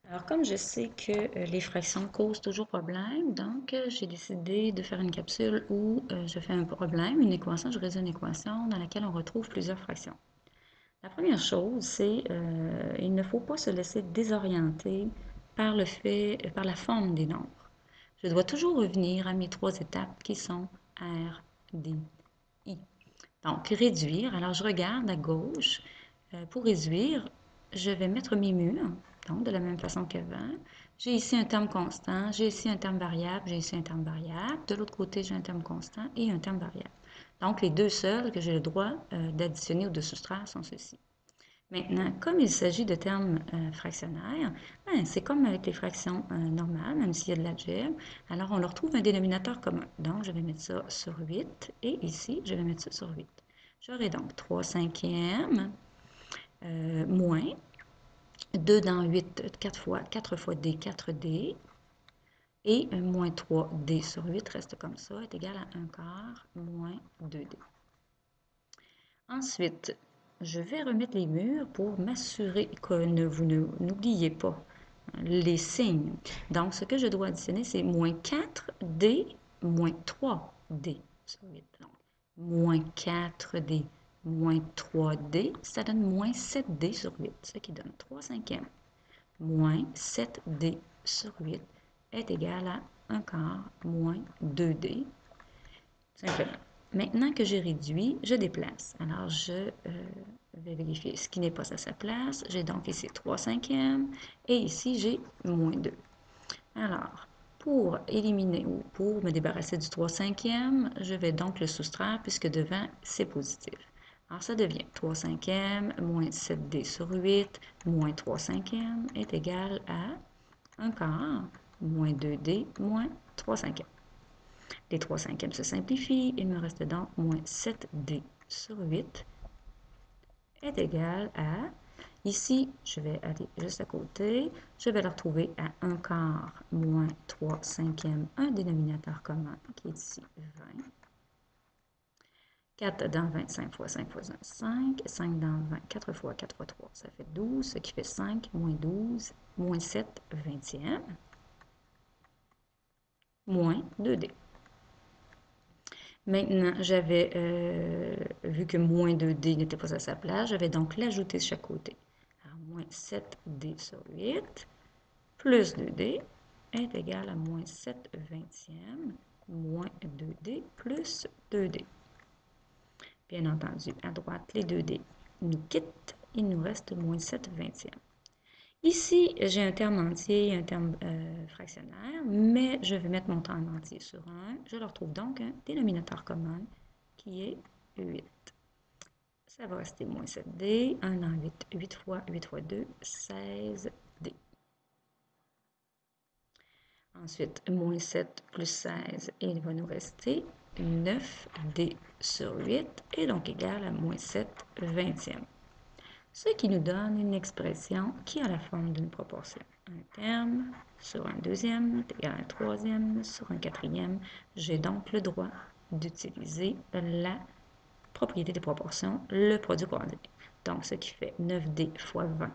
Alors, comme je sais que les fractions causent toujours problème, donc j'ai décidé de faire une capsule où je fais un problème, une équation, je résous une équation dans laquelle on retrouve plusieurs fractions. La première chose, c'est il ne faut pas se laisser désorienter par par la forme des nombres. Je dois toujours revenir à mes trois étapes qui sont R, D, I. Donc, réduire. Alors, je regarde à gauche. Pour réduire, je vais mettre mes murs, donc de la même façon qu'avant. J'ai ici un terme constant, j'ai ici un terme variable, j'ai ici un terme variable. De l'autre côté, j'ai un terme constant et un terme variable. Donc, les deux seuls que j'ai le droit d'additionner ou de soustraire sont ceux-ci. Maintenant, comme il s'agit de termes fractionnaires, ben, c'est comme avec les fractions normales, même s'il y a de l'algèbre. Alors, on leur trouve un dénominateur commun. Donc, je vais mettre ça sur 8 et ici, je vais mettre ça sur 8. J'aurai donc 3 cinquièmes moins 2 dans 8, 4 fois D, 4D. Et moins 3D sur 8 reste comme ça, est égal à 1 quart moins 2D. Ensuite, je vais remettre les murs pour m'assurer que vous n'oubliez pas les signes. Donc, ce que je dois additionner, c'est moins 4D moins 3D sur 8. Donc, moins 4D moins 3D, ça donne moins 7D sur 8, ce qui donne 3 cinquièmes. Moins 7D sur 8 est égal à 1 quart moins 2D, simplement. Maintenant que j'ai réduit, je déplace. Alors, je vais vérifier ce qui n'est pas à sa place. J'ai donc ici 3 cinquièmes et ici, j'ai moins 2. Alors, pour éliminer ou pour me débarrasser du 3 cinquièmes, je vais donc le soustraire puisque devant, c'est positif. Alors, ça devient 3 cinquièmes moins 7D sur 8 moins 3 cinquièmes est égal à 1 quart moins 2D moins 3 cinquièmes. Les 3 cinquièmes se simplifient. Il me reste donc moins 7D sur 8 est égal à... Ici, je vais aller juste à côté. Je vais le retrouver à 1 quart moins 3 cinquièmes, un dénominateur commun qui est ici 20. 4 dans 20, 5 fois 5 fois 1, 5. 5 dans 20, 4 fois 4 fois 3, ça fait 12, ce qui fait 5 moins 12, moins 7 vingtièmes, moins 2D. Maintenant, j'avais vu que moins 2D n'était pas à sa place, je vais donc l'ajouter de chaque côté. Alors, moins 7D sur 8 plus 2D est égal à moins 7 vingtièmes moins 2D plus 2D. Bien entendu, à droite, les 2D nous quittent, il nous reste moins 7 vingtièmes. Ici, j'ai un terme entier et un terme fractionnaire, mais je vais mettre mon terme entier sur 1. Je leur trouve donc un dénominateur commun qui est 8. Ça va rester moins 7D. 1 dans 8, 8 fois 2, 16D. Ensuite, moins 7 plus 16, et il va nous rester 9D sur 8, et donc égal à moins 7 vingtièmes. Ce qui nous donne une expression qui a la forme d'une proportion. Un terme sur un deuxième est égal à un troisième sur un quatrième. J'ai donc le droit d'utiliser la propriété des proportions, le produit coordonné. Donc, ce qui fait 9D fois 20,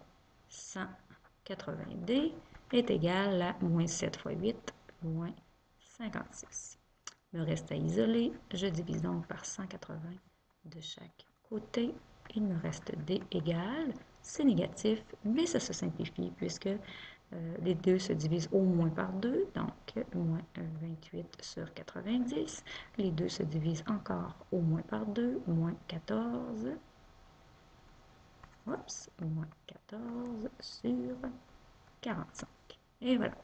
180D, est égal à moins 7 fois 8, moins 56. Il me reste à isoler. Je divise donc par 180 de chaque côté. Il me reste D égale, c'est négatif, mais ça se simplifie puisque les deux se divisent au moins par 2, donc moins 28 sur 90. Les deux se divisent encore au moins par 2, moins 14. Oups, moins 14 sur 45. Et voilà.